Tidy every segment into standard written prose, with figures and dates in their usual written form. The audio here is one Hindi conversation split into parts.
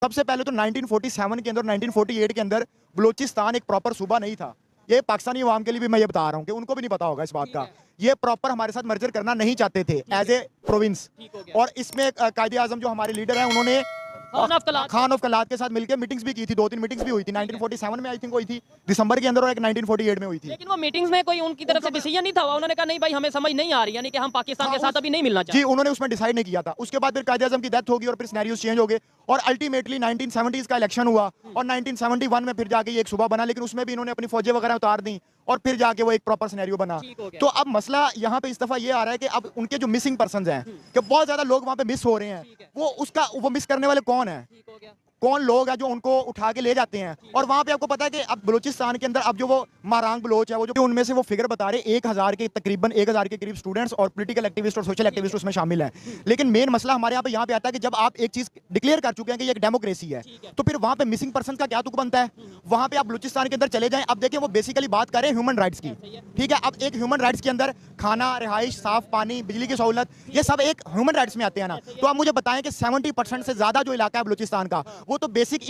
सबसे पहले तो 1947 के अंदर 1948 के अंदर बलूचिस्तान एक प्रॉपर सूबा नहीं था। ये पाकिस्तानी अवाम के लिए भी मैं ये बता रहा हूँ कि उनको भी नहीं पता होगा इस बात का। ये प्रॉपर हमारे साथ मर्जर करना नहीं चाहते थे एज ए प्रोविंस। और इसमें कायदे आजम जो हमारे लीडर हैं उन्होंने खान ऑफ कलात के साथ मिलकर मीटिंग्स भी की थी, 2-3 मीटिंग्स भी हुई थी। 1947 में आई थिंक हुई थी दिसंबर के अंदर, और एक 1948 में हुई थी। लेकिन वो मीटिंग्स में कोई उनकी तरफ से डिसीजन नहीं था, उन्होंने कहा नहीं भाई हमें समझ नहीं आ रही, यानी कि हम पाकिस्तान के साथ अभी नहीं मिलना चाहते। जी, उन्होंने उसमें डिसाइड नहीं किया था। उसके बाद फिर कायदे आजम की डेथ होगी और फिर सिनेरियोस चेंज हो गए और अल्टीमेटली 1970s का इलेक्शन हुआ और 1971 में फिर जाके ये एक सूबा बना, लेकिन उसमें भी इन्होंने अपनी फौजें वगैरह उतार दी और फिर जाके वो एक प्रॉपर सिनेरियो बना। तो अब मसला यहाँ पे इस दफा ये आ रहा है कि अब उनके जो मिसिंग पर्संस हैं कि बहुत ज्यादा लोग वहाँ पे मिस हो रहे हैं, वो मिस करने वाले कौन है, कौन लोग हैं जो उनको उठा के ले जाते हैं। और वहाँ पे आपको पता है कि अब बलूचिस्तान के अंदर अब जो वो मारांग बलोच है, वो जो उनमें से वो फिगर बता रहे 1000 के तकरीबन 1000 के करीब स्टूडेंट्स और पॉलिटिकल एक्टिविस्ट और सोशल एक्टिविस्ट उसमें शामिल हैं। लेकिन मेन मसला हमारे यहाँ पे आता है कि जब आप एक चीज डिक्लेयर कर चुके हैं कि ये एक डेमोक्रेसी है, तो फिर वहाँ पे मिसिंग पर्सन का क्या तुक बनता है। वहाँ पे आप बलूचिस्तान के अंदर चले जाएं, अब देखिए वो बेसिकली बात कर रहे हैं ह्यूमन राइट्स की, ठीक है। अब एक ह्यूमन राइट्स के अंदर खाना, रिहाइश, साफ पानी, बिजली की सहूलत, ये सब एक ह्यूमन राइट्स में आते हैं ना। तो आप मुझे बताएं कि 70% से ज्यादा जो इलाका है बलूचिस्तान का, वो तो बेसिक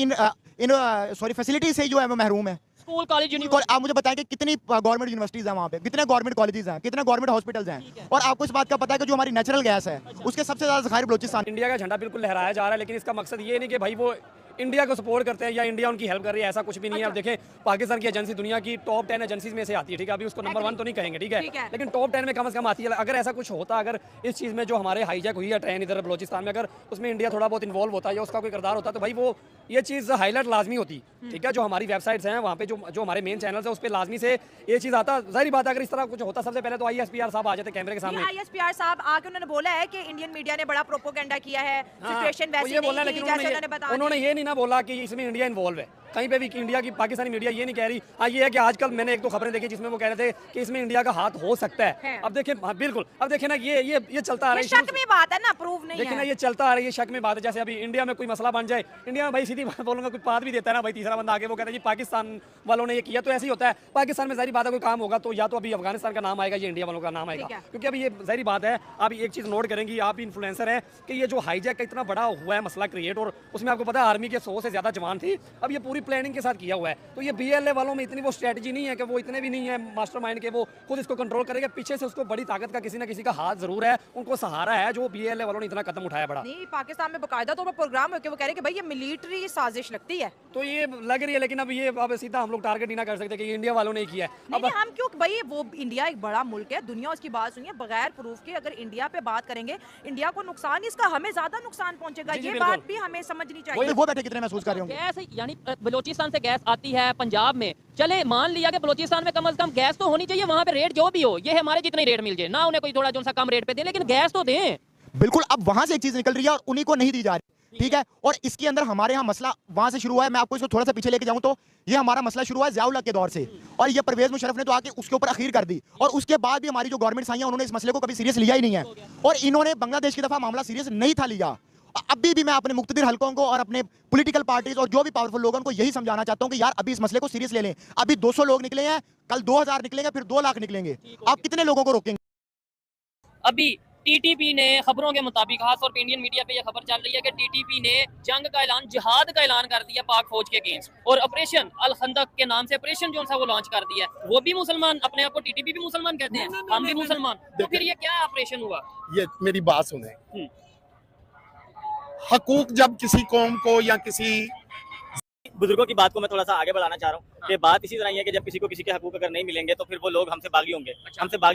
फैसिलिटी से जो है वो महरूम है। School, college, university. आप मुझे बताएं कि कितनी गवर्नमेंट यूनिवर्सिटीज हैं वहाँ पे, कितने गवर्नमेंट कॉलेजेस हैं, कितने गवर्नमेंट हॉस्पिटल्स हैं। और आपको इस बात का पता है कि जो हमारी नेचुरल गैस है उसके सबसे ज्यादा ज़खायर बलूचिस्तान। इंडिया का झंडा बिल्कुल लहराया जा रहा है, लेकिन इसका मकसद ये नहीं कि भाई वो इंडिया को सपोर्ट करते हैं या इंडिया उनकी हेल्प कर रही है, ऐसा कुछ भी नहीं है। अब देखें, पाकिस्तान की एजेंसी दुनिया की टॉप 10 एजेंसीज में से आती है, ठीक है। अभी उसको नंबर 1 तो नहीं कहेंगे, ठीक है, लेकिन टॉप 10 में कम से कम आती है। अगर ऐसा कुछ होता, अगर इस चीज़ में जो हमारे हाईजैक हुई है ट्रेन इधर बलोचिस्तान में, अगर उसमें इंडिया थोड़ा बहुत इन्वॉल्व होता या उसका कोई किरदार होता, तो भाई वो ये चीज़ हाईलाइट लाजमी होती, ठीक है। जो हमारी वेबसाइट्स हैं वहाँ पे जो हमारे मेन चैनल्स हैं उस पर लाजमी से ये चीज़ आता। जाहिर बात है अगर इस तरह कुछ होता, सबसे पहले तो ISPR साहब आ जाते कैमरे के सामने। ISPR साहब आके उन्होंने बोला है कि इंडियन मीडिया ने बड़ा प्रोपोगेंडा किया है, सिचुएशन वैसी ये बोला, नहीं लेकिन थी जैसे उन्होंने बताया। उन्होंने ये नहीं ना बोला कि इसमें इंडिया इन्वॉल्व है। कहीं पे भी इंडिया की पाकिस्तानी मीडिया ये नहीं कह रही। हाँ, ये है कि आजकल मैंने 1-2 खबरें देखी जिसमें वो कह रहे थे कि इसमें इंडिया का हाथ हो सकता है। अब देखिए, हाँ बिल्कुल, अब देखिए ना ये चलता आ रहा है, शक में बात है ना, प्रूव नहीं है। देखिए ना, ये चलता आ रही है, शक में बात है। जैसे अभी इंडिया में कोई मसला बन जाए, इंडिया में भाई सीधी बात बोलूंगा, कोई बात भी देता है ना भाई, तीसरा बंदा आगे वो कहता है जी पाकिस्तान वालों ने ये किया, तो ऐसे ही होता है। पाकिस्तान में जाहिर बात है कोई काम होगा तो या तो अभी अफगानिस्तान का नाम आएगा या इंडिया वालों का नाम आएगा, क्योंकि अभी ये जाहिर बात है। आप एक चीज़ नोट करेंगी, आप भी इन्फ्लुएंसर हैं, कि ये जो हाईजैक का इतना बड़ा हुआ है मसला क्रिएट, और उसमें आपको पता है आर्मी के 100 से ज़्यादा जवान थी। अब ये पूरी प्लानिंग के साथ किया हुआ है, तो ये BLA वालों में इतनी वो स्ट्रेटजी नहीं है कि वो इतने भी नहीं है मास्टरमाइंड के वो खुद इसको कंट्रोल करेंगे। पीछे से उसको बड़ी ताकत का किसी ना किसी का हाथ जरूर है, उनको सहारा है, जो BLA वालों ने इतना कदम उठाया बड़ा। नहीं, पाकिस्तान में बाकायदा तो प्रोग्राम है कि वो कह रहे हैं कि भाई ये मिलिट्री साजिश लगती है, तो ये लग रही है। लेकिन अब ये अब सीधा हम लोग टारगेट नहीं ना कर सकते कि इंडिया वालों ने किया है। अब हम क्यों भाई, वो इंडिया एक बड़ा मुल्क है, दुनिया उसकी बात सुनिए, बगैर प्रूफ के अगर इंडिया पे बात करेंगे, इंडिया को नुकसान, इसका हमें ज्यादा नुकसान पहुंचेगा। ये बात भी हमें समझनी चाहिए। वो बैठे कितने महसूस कर रहे होंगे। गैस यानी बलूचिस्तान से गैस आती है पंजाब में, चले मान लिया कि बलूचिस्तान में कम से कम गैस तो होनी चाहिए, वहां पे रेट जो भी हो, ये हमारे जितने रेट मिल जाए ना, उन्हें कोई थोड़ा जो सा कम रेट पे दे, लेकिन गैस तो दें। बिल्कुल, अब वहां से एक चीज निकल रही है और उन्हीं को नहीं दी जा रही, ठीक है। और इसके अंदर हमारे यहाँ मसला वहां से शुरू हुआ है। मैं आपको इसको थोड़ा सा पीछे लेके जाऊं तो ये हमारा मसला शुरू हुआ है ज़िया-उल-हक के दौर से, और ये परवेज मुशर्रफ ने तो आके उसके ऊपर अखीर कर दी, और उसके बाद भी हमारी जो गवर्नमेंट्स आई हैं उन्होंने इस मसले को कभी सीरियस लिया ही नहीं है, और इन्होंने बांग्लादेश की दफा मामला सीरियस नहीं था लिया। अभी भी मैं अपने मुख्तदिर हलकों को और अपने पॉलिटिकल पार्टीज और जो भी पावरफुल लोगों को यही समझाना चाहता हूं कि यार अभी इस मसले को सीरियस ले लें। अभी 200 लोग निकले हैं, कल 2000 निकलेंगे, फिर 2 लाख निकलेंगे। आप कितने लोगों को रोकेंगे। अभी TTP ने खबरों के मुताबिक, खासतौर पे इंडियन मीडिया पे ये खबर चल रही है कि TTP ने जंग का ऐलान, जिहाद का ऐलान कर दिया पाक फौज के अगेंस्ट, और ऑपरेशन अल खंदक के नाम से ऑपरेशन जो सा वो लॉन्च कर दिया है। वो भी मुसलमान, अपने आप को TTP भी मुसलमान कहते हैं, हम भी मुसलमान, तो फिर ये क्या ऑपरेशन हुआ। ये मेरी बात सुने, हकूक जब किसी कौम को या किसी बुजुर्गों की बात को मैं थोड़ा सा आगे बढ़ाना चाह रहा हूँ कि बात इसी तरह ही है कि जब किसी को किसी के हकूक अगर नहीं मिलेंगे तो फिर वो लोग हमसे बागी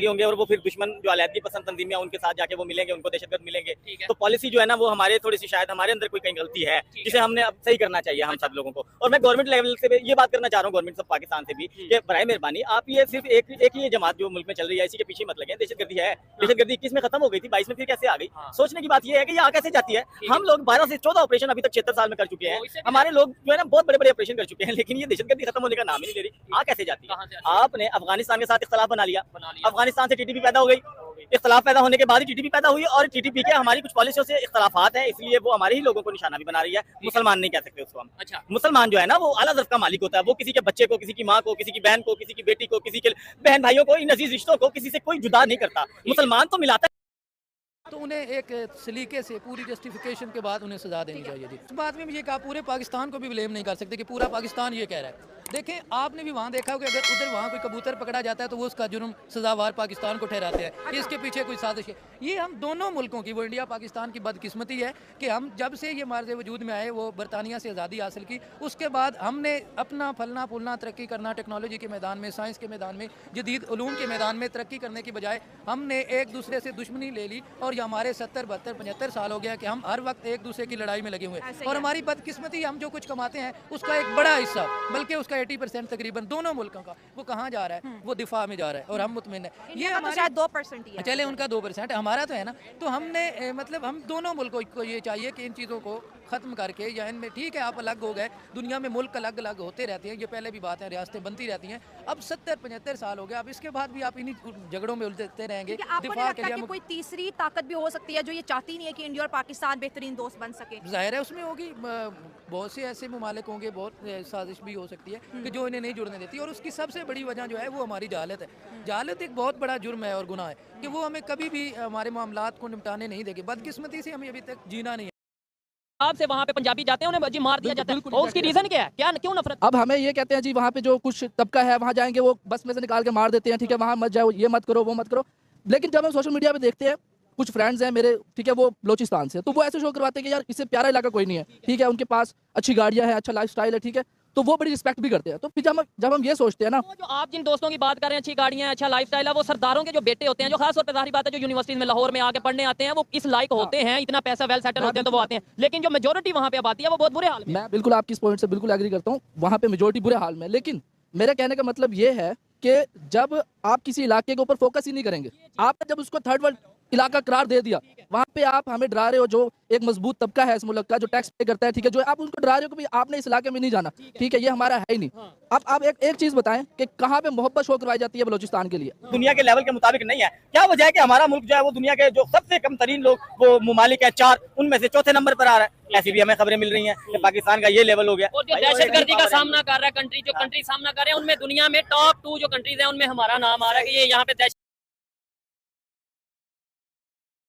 होंगे, और वो फिर दुश्मन जो अलैदगी पसंद तंजीमें हैं उनके साथ जाके वो मिलेंगे, उनको दहशतगर्द मिलेंगे। तो पॉलिसी जो है ना वो हमारे थोड़ी सी शायद हमारे अंदर कोई कहीं गलती है जिसे हमने अब सही करना चाहिए हम सब लोगों को। और मैं गवर्नमेंट लेवल से ये बात करना चाह रहा हूँ, गवर्नमेंट ऑफ पाकिस्तान से भी, कि बराए मेहरबानी आप ये सिर्फ एक ही जमात जो मुल्क में चल रही है इसी के पीछे मत लगे। दहशतगर्दी है, दहशतगर्दी 21 में खत्म हो गई थी, 22 में फिर कैसे आ गई। सोचने की बात यह है कि ये कैसे जाती है। हम लोग 12 से 14 ऑपरेशन अभी तक 76 साल में कर चुके हैं, हमारे लोग जो है ना बहुत बड़े बड़े ऑपरेशन कर चुके हैं, लेकिन ये दहशतगर्दी खत्म होने का नाम ही नहीं ले रही। कैसे जाती है। आपने अफगानिस्तान के साथ इख्तलाफ बना लिया, अफगानिस्तान से TTP पैदा हो गई, इख्तलाफ पैदा होने के बाद ही TTP पैदा हुई, और TTP के हमारी कुछ पॉलिसियों से इख्तलाफात है, इसलिए वो हमारे ही लोगों को निशाना भी बना रही है। मुसलमान नहीं कह सकते उसको हम। अच्छा, मुसलमान जो है ना वो आला ज़र्फ़ का मालिक होता है, वो किसी के बच्चे को, किसी की माँ को, किसी की बहन को, किसी की बेटी को, किसी के बहन भाइयों को, इन अजीज रिश्तों को किसी से कोई जुदा नहीं करता। मुसलमान तो मिलाता है। तो उन्हें एक सलीके से पूरी जस्टिफिकेशन के बाद उन्हें सजा देनी चाहिए जी। इस बात में ये कहा पूरे पाकिस्तान को भी ब्लेम नहीं कर सकते कि पूरा पाकिस्तान ये कह रहा है। देखें आपने भी वहाँ देखा होगा, अगर उधर वहाँ कोई कबूतर पकड़ा जाता है तो वो उसका जुर्म सजावार पाकिस्तान को ठहराते हैं कि इसके पीछे कोई साजिश है। ये हम दोनों मुल्कों की, वो इंडिया पाकिस्तान की बदकिस्मती है कि हम जब से ये हमारे वजूद में आए, वो बरतानिया से आज़ादी हासिल की, उसके बाद हमने अपना फलना फूलना तरक्की करना टेक्नोलॉजी के मैदान में, साइंस के मैदान में, जदीद उलूम के मैदान में तरक्की करने की बजाय हमने एक दूसरे से दुश्मनी ले ली। और ये हमारे 70, 72, 75 साल हो गया कि हम हर वक्त एक दूसरे की लड़ाई में लगे हुए हैं। और हमारी बदकिस्मती, हम जो कुछ कमाते हैं उसका एक बड़ा हिस्सा, बल्कि उसका 80% तकरीबन दोनों मुल्कों का, वो कहाँ जा रहा है? वो दिफा में जा रहा है और हम मुतमिन है। ये हमारे 2% ही है। चले उनका 2% है, हमारा तो है ना। तो हमने मतलब हम दोनों मुल्कों को ये चाहिए कि इन चीज़ों को ख़त्म करके, या इनमें ठीक है आप अलग हो गए, दुनिया में मुल्क अलग अलग होते रहते हैं, ये पहले भी बात है, रियासतें बनती रहती हैं। अब 70-75 साल हो गए, अब इसके बाद भी आप इन्हीं झगड़ों में उलझते रहेंगे। आपको नहीं लगता कि कोई तीसरी ताकत भी हो सकती है जो ये चाहती नहीं है कि इंडिया और पाकिस्तान बेहतरीन दोस्त बन सके? जाहिर है उसमें होगी, बहुत से ऐसे ममालिक होंगे, बहुत साजिश भी हो सकती है कि जो इन्हें नहीं जुड़ने देती। और उसकी सबसे बड़ी वजह जो है वो हमारी जहालत है। जहालत एक बहुत बड़ा जुर्म है और गुनाह है कि वो हमें कभी भी हमारे मामलात को निपटाने नहीं देगी। बदकिस्मती से हमें अभी तक जीना नहीं है। आपसे वहाँ पे पंजाबी जाते हैं, उन्हें जी मार दिया जाता है, और उसकी रीजन क्या है? क्या क्यों नफरत? अब हमें ये कहते हैं जी वहाँ पे जो कुछ तबका है वहाँ जाएंगे वो बस में से निकाल के मार देते हैं, ठीक है, वहाँ मत जाओ, ये मत करो, वो मत करो। लेकिन जब हम सोशल मीडिया पे देखते हैं, कुछ फ्रेंड्स हैं मेरे, ठीक है, वो बलोचिस्तान से, तो वो ऐसे शो करवाते हैं कि यार इससे प्यारा इलाका कोई नहीं है, ठीक है, उनके पास अच्छी गाड़ियाँ हैं, अच्छा लाइफस्टाइल है, ठीक है, तो वो बड़ी रिस्पेक्ट भी करते हैं। तो फिर जब हम ये सोचते हैं ना, जो आप जिन दोस्तों की बात कर रहे हैं, अच्छी गाड़ियां, अच्छा लाइफस्टाइल है, वो सरदारों के जो बेटे होते हैं, जो खास तौर पे जाहिर बात है जो यूनिवर्सिटीज में लाहौर में आके पढ़ने आते हैं, वो इस लायक होते हैं, इतना पैसा वेल सेटल होते हैं तो वो आते हैं। लेकिन जो मेजोरिटी वहाँ पे आबादी है वो बहुत बुरे हाल में। मैं बिल्कुल आपकी इस पॉइंट से बिल्कुल एग्री करता हूँ, वहाँ पे मेजोरिटी बुरे हाल में। लेकिन मेरे कहने का मतलब ये है कि जब आप किसी इलाके के ऊपर फोकस ही नहीं करेंगे, आपने जब उसको थर्ड वर्ल्ड इलाका करार दे दिया, वहाँ पे आप हमें डरा रहे हो, जो एक मजबूत तबका है इस मुल्क का, जो टैक्स पे करता है, ठीक है, जो आप उनको डरा रहे हो कि भाई आपने इस इलाके में नहीं जाना, ठीक है, ये हमारा है ही नहीं। अब आप एक चीज बताएं कि कहाँ पे मोहब्बत शो करवाई जाती है बलोचिस्तान के लिए? दुनिया के लेवल के मुताबिक नहीं है। क्या वजह है कि हमारा मुल्क जो है वो दुनिया के जो सबसे कम तरीन लोग वो ममालिक है 4, उनमें से चौथे नंबर पर आ रहा है। ऐसी भी हमें खबरें मिल रही हैं कि पाकिस्तान का ये लेवल हो गया। और जो दहशतगर्दी का सामना कर रहा है कंट्री, जो कंट्री सामना कर रहे हैं, उनमें दुनिया में टॉप 2 जो कंट्रीज हैं उनमें हमारा नाम आ रहा है कि ये यहाँ पे दहशत